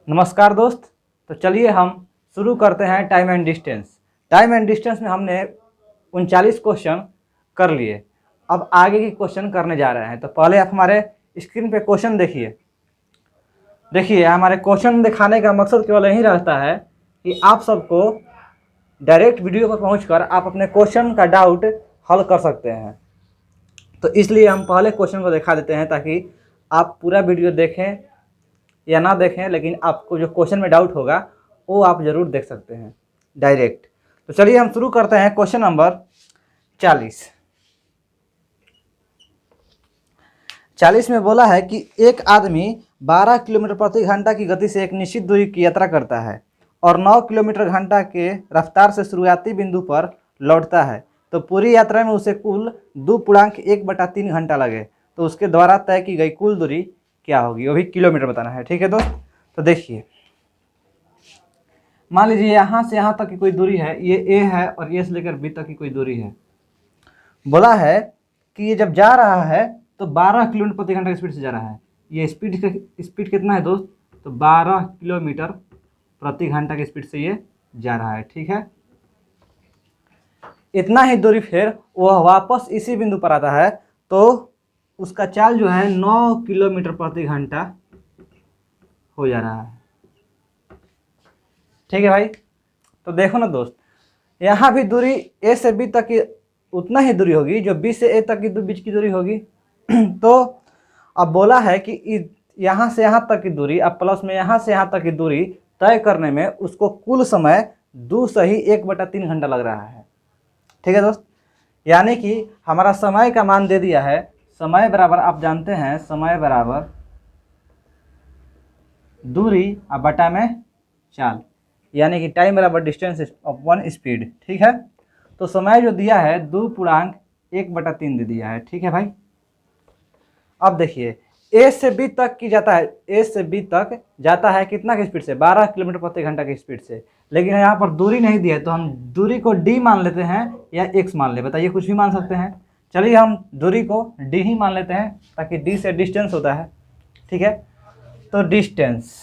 नमस्कार दोस्त। तो चलिए हम शुरू करते हैं time and distance. Time and distance में हमने 39 क्वेश्चन कर लिए। अब आगे की क्वेश्चन करने जा रहे हैं। तो पहले आप हमारे स्क्रीन पे क्वेश्चन देखिए। हमारे क्वेश्चन दिखाने का मकसद केवल यही रहता है कि आप सबको डायरेक्ट वीडियो पर पहुंचकर आप अपने क्वेश्चन का डाउट हल कर सकते हैं। तो इसलिए हम पहले क्वेश्चन को दिखा देते हैं ताकि आप पूरा वीडियो देखें या ना देखें, लेकिन आपको जो क्वेश्चन में डाउट होगा वो आप ज़रूर देख सकते हैं डायरेक्ट। तो चलिए हम शुरू करते हैं क्वेश्चन नंबर 40 में बोला है कि एक आदमी 12 किलोमीटर प्रति घंटा की गति से एक निश्चित दूरी की यात्रा करता है और 9 किलोमीटर घंटा के रफ्तार से शुरुआती बिंदु पर लौटता है। तो पूरी यात्रा में उसे कुल 2.1/3 घंटा लगे। तो उसके द्वारा तय की गई कुल दूरी क्या होगी, वो भी किलोमीटर बताना है। ठीक है दोस्त। तो देखिए, मान लीजिए यहाँ से यहाँ तक की कोई दूरी है, ये ए है और ये से लेकर बी तक की कोई दूरी है। बोला है कि ये जब जा रहा है तो 12 किलोमीटर प्रति घंटा की स्पीड से जा रहा है। ये स्पीड कितना है दोस्त? तो 12 किलोमीटर प्रति घंटा की स्पीड से ये जा रहा है। ठीक है, इतना ही दूरी फिर वह वापस इसी बिंदु पर आता है तो उसका चाल जो है 9 किलोमीटर प्रति घंटा हो जा रहा है। ठीक है भाई। तो देखो ना दोस्त, यहाँ भी दूरी ए से बी तक की उतना ही दूरी होगी जो बी से ए तक की बीच की दूरी होगी। तो अब बोला है कि यहाँ से यहाँ तक की दूरी, अब प्लस में यहाँ से यहाँ तक की दूरी तय करने में उसको कुल समय 2 1/3 घंटा लग रहा है। ठीक है दोस्त, यानी कि हमारा समय का मान दे दिया है। समय बराबर आप जानते हैं, समय बराबर दूरी अब बटा में चाल, यानी कि टाइम बराबर डिस्टेंस अपॉन स्पीड। ठीक है, तो समय जो दिया है 2.1/3 दे दिया है। ठीक है भाई। अब देखिए, ए से बी तक की जाता है, ए से बी तक जाता है कितना की स्पीड से? 12 किलोमीटर प्रति घंटा की स्पीड से। लेकिन यहाँ पर दूरी नहीं दी है तो हम दूरी को डी मान लेते हैं या एक्स मान ले। बताइए, कुछ भी मान सकते हैं। चलिए हम दूरी को डी ही मान लेते हैं ताकि डी से डिस्टेंस होता है। ठीक है, तो डिस्टेंस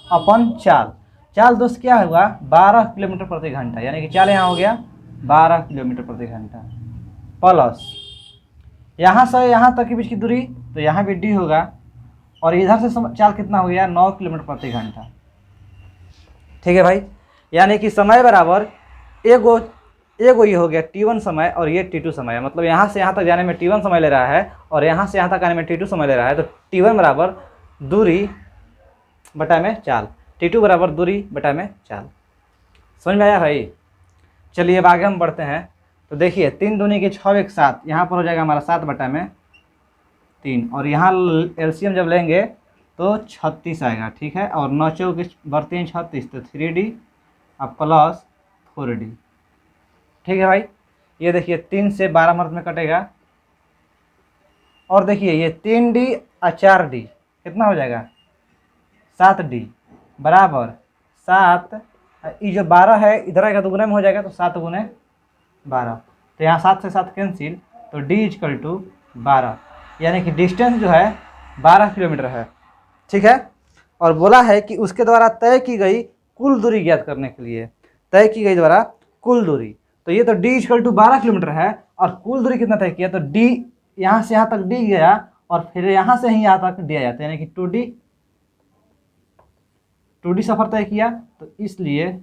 अपन चाल दोस्त क्या होगा? 12 किलोमीटर प्रति घंटा, यानी कि चाल यहाँ हो गया 12 किलोमीटर प्रति घंटा प्लस यहाँ से यहाँ तक के बीच की दूरी, तो यहाँ भी डी होगा और इधर से चाल कितना हो गया? 9 किलोमीटर प्रति घंटा। ठीक है भाई, यानी कि समय बराबर एगो ये हो गया T1 समय और ये T2 समय है। मतलब यहाँ से यहाँ तक जाने में T1 समय ले रहा है और यहाँ से यहाँ तक आने में T2 समय ले रहा है। तो T1 बराबर दूरी बटा में चाल, T2 बराबर दूरी बटा में चाल। समझ में आया भाई? चलिए अब आगे हम बढ़ते हैं। तो देखिए, 3 दूनी के 6 1 7, यहाँ पर हो जाएगा हमारा 7/3 और यहाँ एलसीएम जब लेंगे तो 36 आएगा। ठीक है, और 9 चौक बढ़ते हैं 36, तो 3D अब प्लस 4D। ठीक है भाई, ये देखिए 3 से 12 मर्द में कटेगा और देखिए ये 3D और 4D कितना हो जाएगा? 7D बराबर 7, ये जो 12 है इधर आएगा तो गुने में हो जाएगा, तो 7 गुने 12। तो यहाँ 7 से 7 कैंसिल, तो D इक्वल टू 12, यानी कि डिस्टेंस जो है 12 किलोमीटर है। ठीक है, और बोला है कि उसके द्वारा तय की गई कुल दूरी ज्ञात करने के लिए, तय की गई द्वारा कुल दूरी। तो ये तो D इक्वल टू 12 किलोमीटर है और कुल दूरी कितना तय किया? तो D यहाँ से यहाँ तक D गया और फिर यहाँ से ही यहाँ तक D आया, यानी कि 2D सफ़र तय किया। तो इसलिए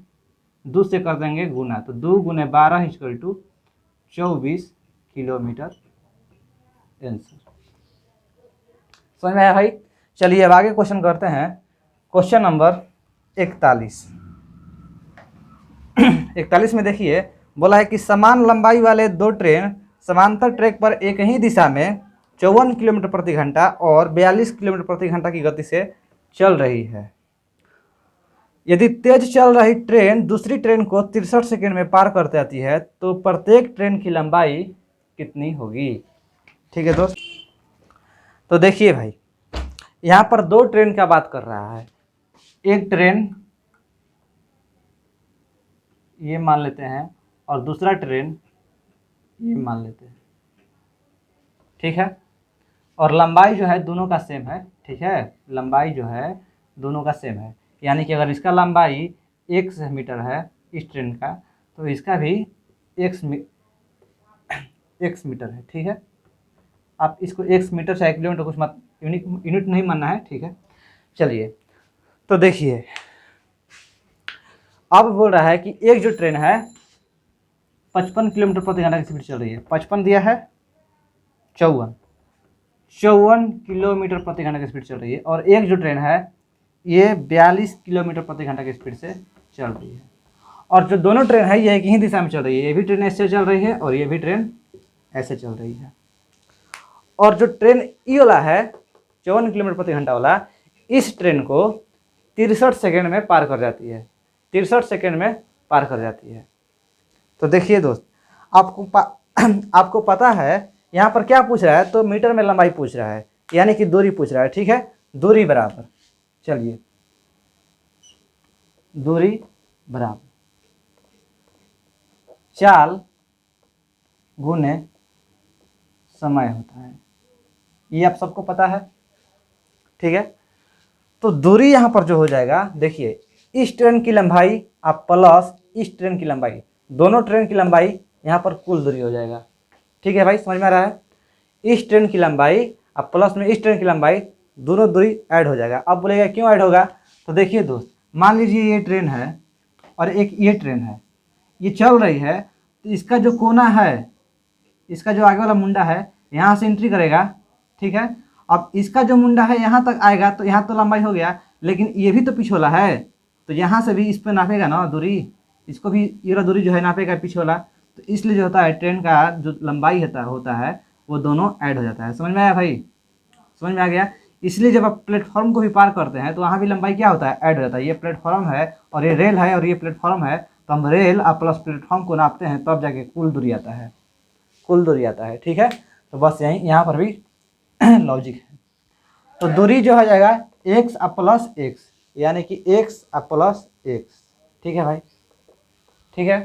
2 से कर देंगे गुना, तो 2 गुने 12 इक्वल टू 24 किलोमीटर आंसर। समझ में आया भाई? चलिए अब आगे क्वेश्चन करते हैं। क्वेश्चन नंबर 41 में देखिए, बोला है कि समान लंबाई वाले 2 ट्रेन समांतर ट्रैक पर एक ही दिशा में 54 किलोमीटर प्रति घंटा और 42 किलोमीटर प्रति घंटा की गति से चल रही है। यदि तेज चल रही ट्रेन दूसरी ट्रेन को 63 सेकंड में पार करते आती है तो प्रत्येक ट्रेन की लंबाई कितनी होगी? ठीक है दोस्त, तो देखिए भाई, यहाँ पर 2 ट्रेन का बात कर रहा है। एक ट्रेन ये मान लेते हैं और दूसरा ट्रेन ये मान लेते हैं। ठीक है, और लंबाई जो है दोनों का सेम है। ठीक है, लंबाई जो है दोनों का सेम है, यानी कि अगर इसका लंबाई x मीटर है इस ट्रेन का, तो इसका भी x मीटर है। ठीक है, आप इसको x मीटर चाहे किलोमीटर कुछ मत यूनिट नहीं मानना है। ठीक है, चलिए तो देखिए अब बोल रहा है कि एक जो ट्रेन है 55 किलोमीटर प्रति घंटा की स्पीड चल रही है, 55 दिया है, 54 किलोमीटर प्रति घंटा की स्पीड चल रही है, और एक जो ट्रेन है ये 42 किलोमीटर प्रति घंटा की स्पीड से चल रही है। और जो दोनों ट्रेन है ये एक ही दिशा में चल रही है, ये भी ट्रेन ऐसे चल रही है और ये भी ट्रेन ऐसे चल रही है। और जो ट्रेन ई वाला है 54 किलोमीटर प्रति घंटा वाला, इस ट्रेन को 63 सेकेंड में पार कर जाती है, 63 सेकेंड में पार कर जाती है। तो देखिए दोस्त, आपको पता है यहाँ पर क्या पूछ रहा है, तो मीटर में लंबाई पूछ रहा है, यानी कि दूरी पूछ रहा है। ठीक है, दूरी बराबर, चलिए दूरी बराबर चाल गुने समय होता है, ये आप सबको पता है। ठीक है, तो दूरी यहाँ पर जो हो जाएगा, देखिए इस ट्रेन की लंबाई आप प्लस इस ट्रेन की लंबाई, दोनों ट्रेन की लंबाई यहाँ पर कुल दूरी हो जाएगा। ठीक है भाई, समझ में आ रहा है? इस ट्रेन की लंबाई अब प्लस में इस ट्रेन की लंबाई, दोनों दूरी ऐड हो जाएगा। अब बोलेगा क्यों ऐड होगा, तो देखिए दोस्त, मान लीजिए ये ट्रेन है और एक ये ट्रेन है, ये चल रही है, तो इसका जो कोना है, इसका जो आगे वाला मुंडा है यहाँ से एंट्री करेगा। ठीक है, अब इसका जो मुंडा है यहाँ तक आएगा, तो यहाँ तो लंबाई हो गया, लेकिन ये भी तो पिछोला है, तो यहाँ से भी इस पर नापेगा ना दूरी, इसको भी ये वाला दूरी जो है नापेगा पिछोला। तो इसलिए जो होता है ट्रेन का जो लंबाई होता है वो दोनों ऐड हो जाता है। समझ में आया भाई? समझ में आ गया? इसलिए जब आप प्लेटफॉर्म को भी पार करते हैं तो वहाँ भी लंबाई क्या होता है, ऐड हो जाता है। ये प्लेटफॉर्म है और ये रेल है और ये प्लेटफॉर्म है, तो हम रेल और प्लस प्लेटफॉर्म को नापते हैं, तब जाके कुल दूरी आता है, कुल दूरी आता है। ठीक है, तो बस यहीं यहाँ पर भी लॉजिक है। तो दूरी जो हो जाएगा x प्लस x, यानी कि x प्लस x। ठीक है भाई, ठीक है,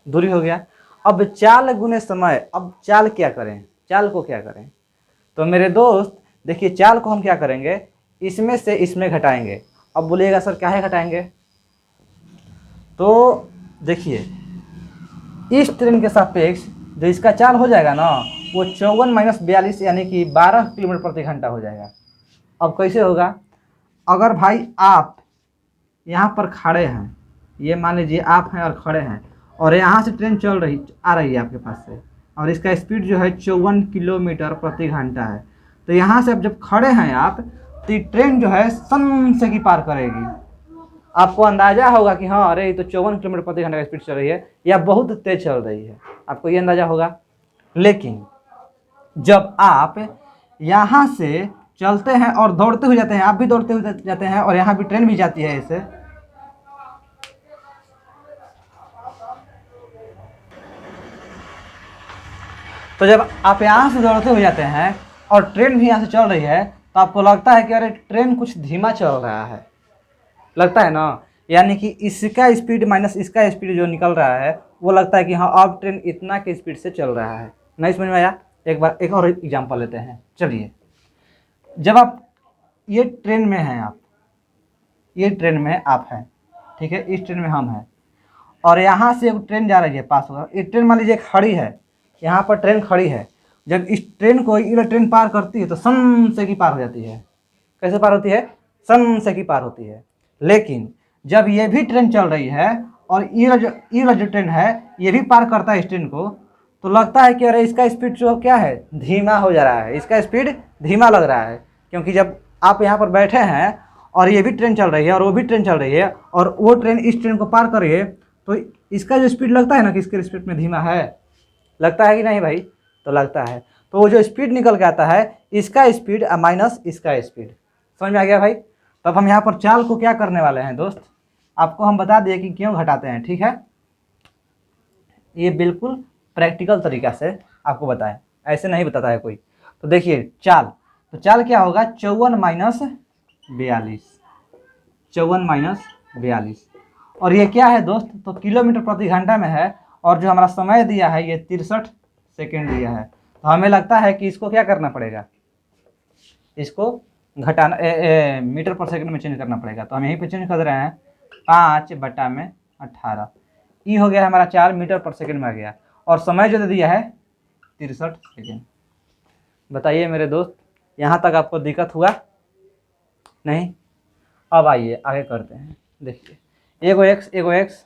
दूरी हो गया। अब चाल गुने समय, अब चाल क्या करें, चाल को क्या करें, तो मेरे दोस्त देखिए चाल को हम क्या करेंगे, इसमें से इसमें घटाएंगे। अब बोलिएगा सर क्या है घटाएंगे, तो देखिए इस ट्रेन के सापेक्ष जो इसका चाल हो जाएगा ना, वो 54 माइनस 42 यानी कि 12 किलोमीटर प्रति घंटा हो जाएगा। अब कैसे होगा, अगर भाई आप यहाँ पर खड़े हैं, ये मान लीजिए आप हैं और खड़े हैं, और यहाँ से ट्रेन आ रही है आपके पास से, और इसका स्पीड जो है 54 किलोमीटर प्रति घंटा है, तो यहाँ से अब जब खड़े हैं आप, तो ये ट्रेन जो है सन से की पार करेगी। आपको अंदाजा होगा कि हाँ अरे ये तो 54 किलोमीटर प्रति घंटा का स्पीड चल रही है या बहुत तेज चल रही है, आपको ये अंदाजा होगा। लेकिन जब आप यहाँ से चलते हैं और दौड़ते हुए जाते हैं, आप भी दौड़ते हुए जाते हैं और यहाँ भी ट्रेन भी जाती है ऐसे, तो जब आप यहाँ से दौड़ते हुए जाते हैं और ट्रेन भी यहाँ से चल रही है, तो आपको लगता है कि अरे ट्रेन कुछ धीमा चल रहा है, लगता है ना, यानी कि इसका स्पीड माइनस इसका स्पीड जो निकल रहा है वो लगता है कि हाँ अब ट्रेन इतना के स्पीड से चल रहा है। नहीं समझ में आया? एक बार एक और एग्जांपल लेते हैं। चलिए, जब आप ये ट्रेन में हैं, आप ये ट्रेन में आप हैं, ठीक है, इस ट्रेन में हम हैं, और यहाँ से एक ट्रेन जा रही है पास होकर, ये ट्रेन मान लीजिए खड़ी है, यहाँ पर ट्रेन खड़ी है, जब इस ट्रेन को ये ट्रेन पार करती है तो सन से की पार हो जाती है। कैसे पार होती है? सन से की पार होती है। लेकिन जब ये भी ट्रेन चल रही है और ये जो ट्रेन है ये भी पार करता है इस ट्रेन को, तो लगता है कि अरे इसका स्पीड जो क्या है, धीमा हो जा रहा है, इसका स्पीड धीमा लग रहा है। क्योंकि जब आप यहाँ पर बैठे हैं और ये भी ट्रेन चल रही है और वो भी ट्रेन चल रही है और वो ट्रेन इस ट्रेन को पार कर रही है, तो इसका जो स्पीड लगता है ना कि इसके स्पीड में धीमा है, लगता है कि नहीं भाई? तो लगता है। तो वो जो स्पीड निकल के आता है, इसका स्पीड माइनस इसका स्पीड। समझ में आ गया भाई? तब हम यहाँ पर चाल को क्या करने वाले हैं दोस्त, आपको हम बता दिए कि क्यों घटाते हैं। ठीक है, ये बिल्कुल प्रैक्टिकल तरीका से आपको बताएं, ऐसे नहीं बताता है कोई। तो देखिए चाल, तो चाल क्या होगा, 54 माइनस 42, 54 माइनस 42, और ये क्या है दोस्त, तो किलोमीटर प्रति घंटा में है, और जो हमारा समय दिया है ये 63 सेकेंड दिया है। तो हमें लगता है कि इसको क्या करना पड़ेगा, इसको घटाना मीटर पर सेकंड में चेंज करना पड़ेगा, तो हम यहीं पे चेंज कर रहे हैं 5/18। ई हो गया हमारा 4 मीटर पर सेकंड में आ गया, और समय जो दे दिया है 63 सेकंड। बताइए मेरे दोस्त, यहाँ तक आपको दिक्कत हुआ नहीं? अब आइए आगे करते हैं। देखिए, एगो एक्स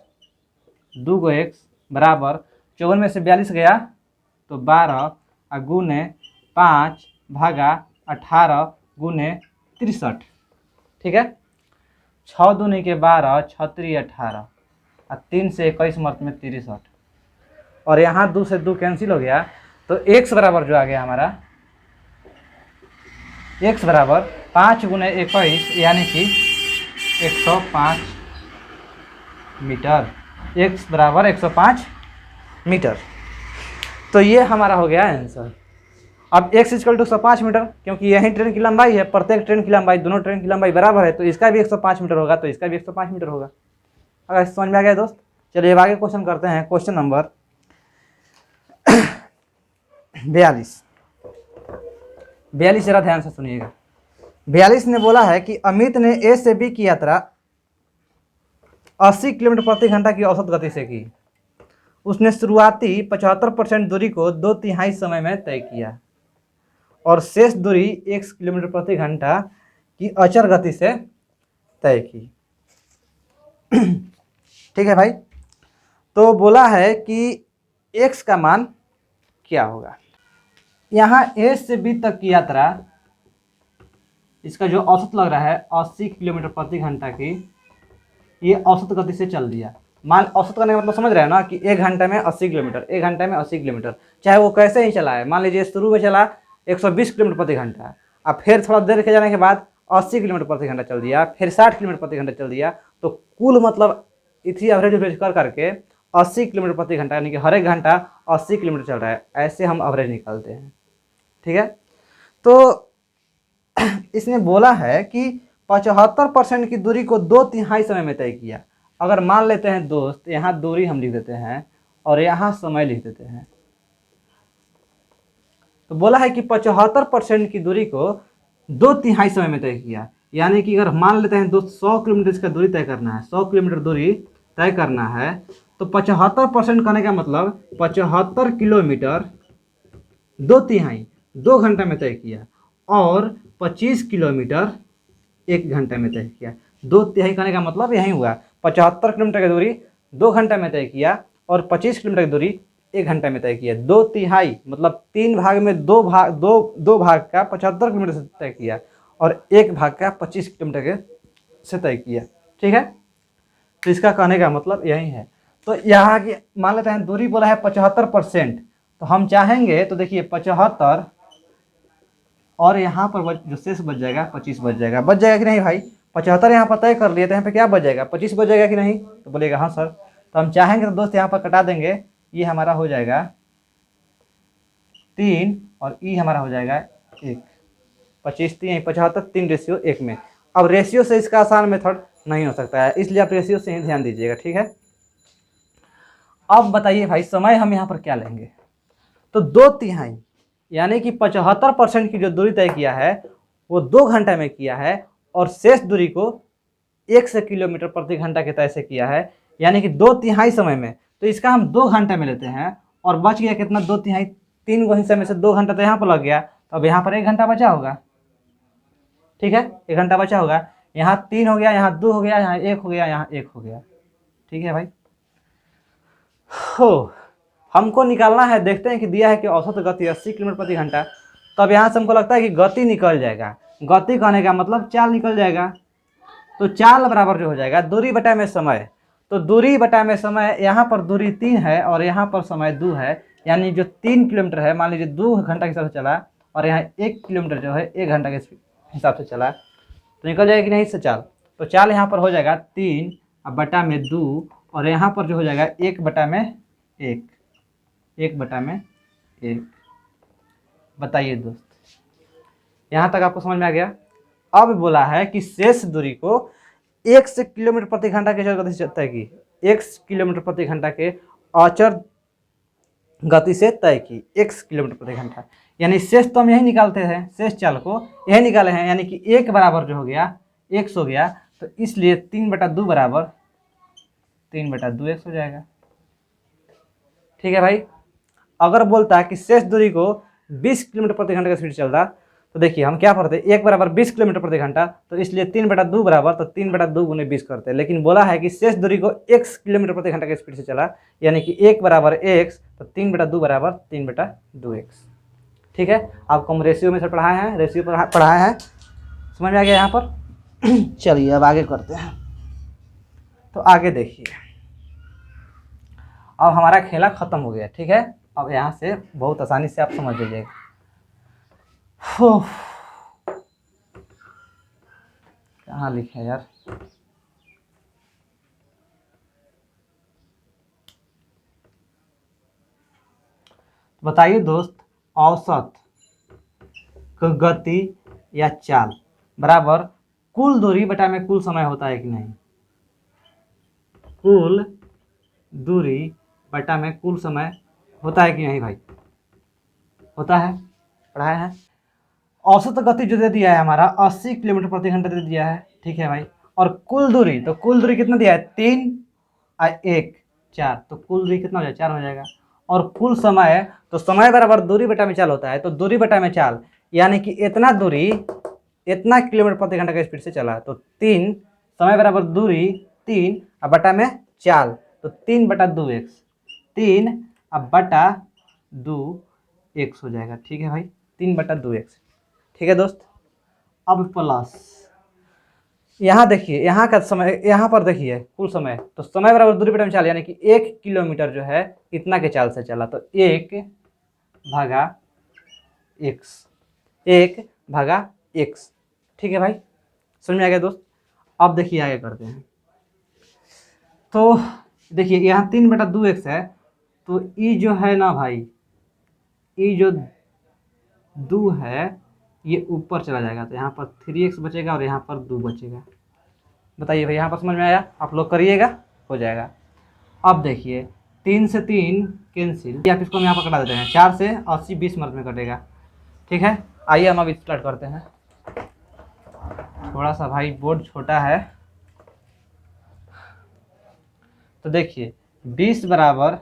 2 गो एक्स बराबर 54 में से 42 गया तो 12 गुने 5/18 गुने 63। ठीक है, 6 दूनी के 12, 6 18 और 3 से 21 मर्त में 63, और यहाँ 2 से 2 कैंसिल हो गया, तो x बराबर जो आ गया हमारा x बराबर 5 गुने 21 यानी कि 105 मीटर। x बराबर 105 मीटर। तो ये हमारा हो गया आंसर। अब x इक्वल टू 105 मीटर, क्योंकि यही ट्रेन की लंबाई है, प्रत्येक ट्रेन की लंबाई, दोनों ट्रेन की लंबाई बराबर है, तो इसका भी 105 मीटर होगा, तो इसका भी 105 मीटर होगा। अगर समझ में आ गया दोस्त, चलिए अब आगे क्वेश्चन करते हैं। क्वेश्चन नंबर 42 जरा ध्यान से सुनिएगा। 42 ने बोला है कि अमित ने ए से बी की यात्रा 80 किलोमीटर प्रति घंटा की औसत गति से की। उसने शुरुआती 75% दूरी को 2/3 समय में तय किया और शेष दूरी 1 किलोमीटर प्रति घंटा की अचर गति से तय की। ठीक है भाई, तो बोला है कि x का मान क्या होगा। यहाँ a से b तक की यात्रा, इसका जो औसत लग रहा है 80 किलोमीटर प्रति घंटा की, ये औसत गति से चल दिया। मान औसत करने का मतलब समझ रहे हैं ना कि 1 घंटे में 80 किलोमीटर, 1 घंटे में 80 किलोमीटर, चाहे वो कैसे ही चला है। मान लीजिए शुरू में चला 120 किलोमीटर प्रति घंटा, अब फिर थोड़ा देर के जाने के बाद 80 किलोमीटर प्रति घंटा चल दिया, फिर 60 किलोमीटर प्रति घंटा चल दिया, तो कुल मतलब इसी एवरेज कर करके 80 किलोमीटर प्रति घंटा, यानी कि हर एक घंटा 80 किलोमीटर चल रहा है, ऐसे हम एवरेज निकालते हैं। ठीक है, तो इसने बोला है कि 75% की दूरी को 2/3 समय में तय किया। अगर मान लेते हैं दोस्त, यहाँ दूरी हम लिख देते हैं और यहाँ समय लिख देते हैं, तो बोला है कि 75% की दूरी को 2/3 समय में तय किया, यानी कि अगर मान लेते हैं दोस्त 100 किलोमीटर इसका दूरी तय करना है, 100 किलोमीटर दूरी तय करना है, तो 75% करने का मतलब 75 किलोमीटर 2/3 2 घंटे में तय किया, और 25 किलोमीटर 1 घंटे में तय किया। 2/3 करने का मतलब यही हुआ, 75 किलोमीटर की दूरी 2 घंटे में तय किया और 25 किलोमीटर की दूरी 1 घंटे में तय किया। 2/3 मतलब 3 भाग में 2 भाग का 75 किलोमीटर से तय किया और 1 भाग का 25 किलोमीटर के से तय किया। ठीक है, तो इसका कहने का मतलब यही है। तो यहाँ की मान लेते हैं दूरी बोला है 75%, तो हम चाहेंगे तो देखिए 75 और यहाँ पर जो शेष बच जाएगा 25 बच जाएगा कि नहीं भाई? 75 यहाँ पर तय कर लिए, तो यहाँ पे क्या बच जाएगा? 25 बच जाएगा कि नहीं? तो बोलेगा हाँ सर। तो हम चाहेंगे तो दोस्त यहाँ पर कटा देंगे, ये हमारा हो जाएगा 3 और ई हमारा हो जाएगा 1। 25 3 75 3:1 में। अब रेशियो से इसका आसान मेथड नहीं हो सकता है, इसलिए आप रेशियो से ही ध्यान दीजिएगा। ठीक है, अब बताइए भाई समय हम यहाँ पर क्या लेंगे? तो 2/3 यानी कि 75% की जो दूरी तय किया है वो 2 घंटे में किया है और शेष दूरी को 1 किलोमीटर प्रति घंटा के तय से किया है, यानी कि 2/3 समय में। तो इसका हम 2 घंटे में लेते हैं और बच गया कितना? 2/3 3 गो हिस्से में से 2 घंटा तो यहाँ पर लग गया, तो अब यहाँ पर 1 घंटा बचा होगा। ठीक है, 1 घंटा बचा होगा। यहाँ 3 हो गया, यहाँ 2 हो गया, यहाँ 1 हो गया, यहाँ 1 हो गया। ठीक है भाई, हो हमको निकालना है। देखते हैं कि दिया है कि औसत गति 80 किलोमीटर प्रति घंटा, तब यहाँ से हमको लगता है कि गति निकल जाएगा। गति कहने का मतलब चाल निकल जाएगा। तो चाल बराबर जो हो जाएगा दूरी बटा में समय। तो दूरी बटा में समय, यहाँ पर दूरी 3 है और यहाँ पर समय 2 है, यानी जो 3 किलोमीटर है, मान लीजिए 2 घंटा के हिसाब से चला और यहाँ 1 किलोमीटर जो है 1 घंटा के हिसाब से चला, तो निकल जाएगा कि नहीं इससे चाल? तो चाल यहाँ पर हो जाएगा 3 बटा में 2 और यहाँ पर जो हो जाएगा 1 बटा में 1, 1 बटा में 1। बताइए दोस्त, यहाँ तक आपको समझ में आ गया? अब बोला है कि शेष दूरी को 1 किलोमीटर प्रति घंटा के अचर गति से तय की, 1 किलोमीटर प्रति घंटा के अचर गति से तय की, 1 किलोमीटर प्रति घंटा, यानी शेष तो हम यही निकालते हैं, शेष चाल को यही निकाले हैं, यानी कि 1 बराबर जो हो गया x हो गया, तो इसलिए 3/2 बराबर 3/2x हो जाएगा। ठीक है भाई। अगर बोलता है कि शेष दूरी को 20 किलोमीटर प्रति घंटा का स्पीड चल रहा, तो देखिए हम क्या पढ़ते हैं, 1 बराबर 20 किलोमीटर प्रति घंटा, तो इसलिए 3/2 बराबर, तो 3/2 गुने 20 करते हैं। लेकिन बोला है कि शेष दूरी को x किलोमीटर प्रति घंटा की स्पीड से चला, यानी कि 1 बराबर x, तो 3/2 बराबर 3/2x। ठीक है, आपको हम रेशियो में से पढ़ाए हैं, रेशियो पढ़ाए हैं, समझ में आ गया यहाँ पर। चलिए अब आगे करते हैं। तो आगे देखिए, अब हमारा खेला खत्म हो गया। ठीक है, अब यहाँ से बहुत आसानी से आप समझ लीजिएगा। कहाँ लिखा है यार, बताइए दोस्त, औसत गति या चाल बराबर कुल दूरी बटा में कुल समय होता है कि नहीं? कुल दूरी बटा में कुल समय होता है कि नहीं भाई? होता है, पढ़ाया है। औसत गति जो दे दिया है हमारा 80 किलोमीटर प्रति घंटा दे दिया है। ठीक है भाई, और कुल दूरी, तो कुल दूरी कितना दिया है? 3 और 1 4, तो कुल दूरी कितना हो जाएगा? 4 हो जाएगा। और कुल समय, तो समय बराबर दूरी बटा में चाल होता है, तो दूरी बटा में चाल, यानी कि इतना दूरी इतना किलोमीटर प्रति घंटा की स्पीड से चला, तो 3 समय बराबर दूरी 3 और बटा में चाल, तो 3/2x, 3 और बटा 2x हो जाएगा। ठीक है भाई, 3/2x। ठीक है दोस्त। अब प्लस यहाँ देखिए, यहाँ का समय, यहाँ पर देखिए कुल समय, तो समय बराबर दूरी बटा में चाल, यानी कि 1 किलोमीटर जो है इतना के चाल से चला, तो 1/x। ठीक है भाई, समझ में आ गया दोस्त। अब देखिए आगे करते हैं। तो देखिए यहाँ 3/2x है, तो ई जो है ना भाई, ई जो 2 है ये ऊपर चला जाएगा, तो यहाँ पर 3x बचेगा और यहाँ पर 2 बचेगा। बताइए भाई, यहाँ पर समझ में आया? आप लोग करिएगा, हो जाएगा। अब देखिए 3 से 3 कैंसिल, आप इसको हम यहाँ पर कटा देते हैं, 4 से 80 20 मिनट में कटेगा। ठीक है, आइए हम अब स्टार्ट करते हैं। थोड़ा सा भाई बोर्ड छोटा है, तो देखिए 20 बराबर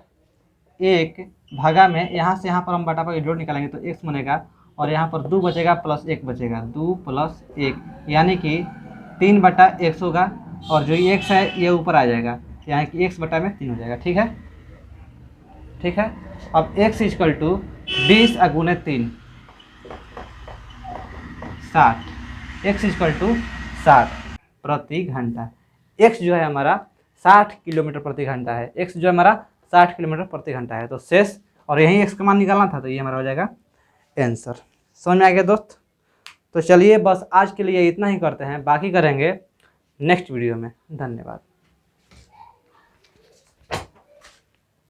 1 भागा में, यहाँ से यहाँ पर हम बटा पर जोड़ निकालेंगे तो x बनेगा, और यहाँ पर 2 बचेगा प्लस 1 बचेगा, 2 + 1, यानी कि 3/x होगा, और जो x है ये ऊपर आ जाएगा, यानी कि x बटा में 3 हो जाएगा। ठीक है, ठीक है। अब x = 20 गुने 3 60, x = 60 प्रति घंटा। x जो है हमारा 60 किलोमीटर प्रति घंटा है, x जो हमारा 60 किलोमीटर प्रति घंटा है, तो शेष, और यही x का मान निकालना था, तो ये हमारा हो जाएगा आंसर। समझ में आ गया दोस्त? तो चलिए बस आज के लिए इतना ही करते हैं, बाकी करेंगे नेक्स्ट वीडियो में। धन्यवाद।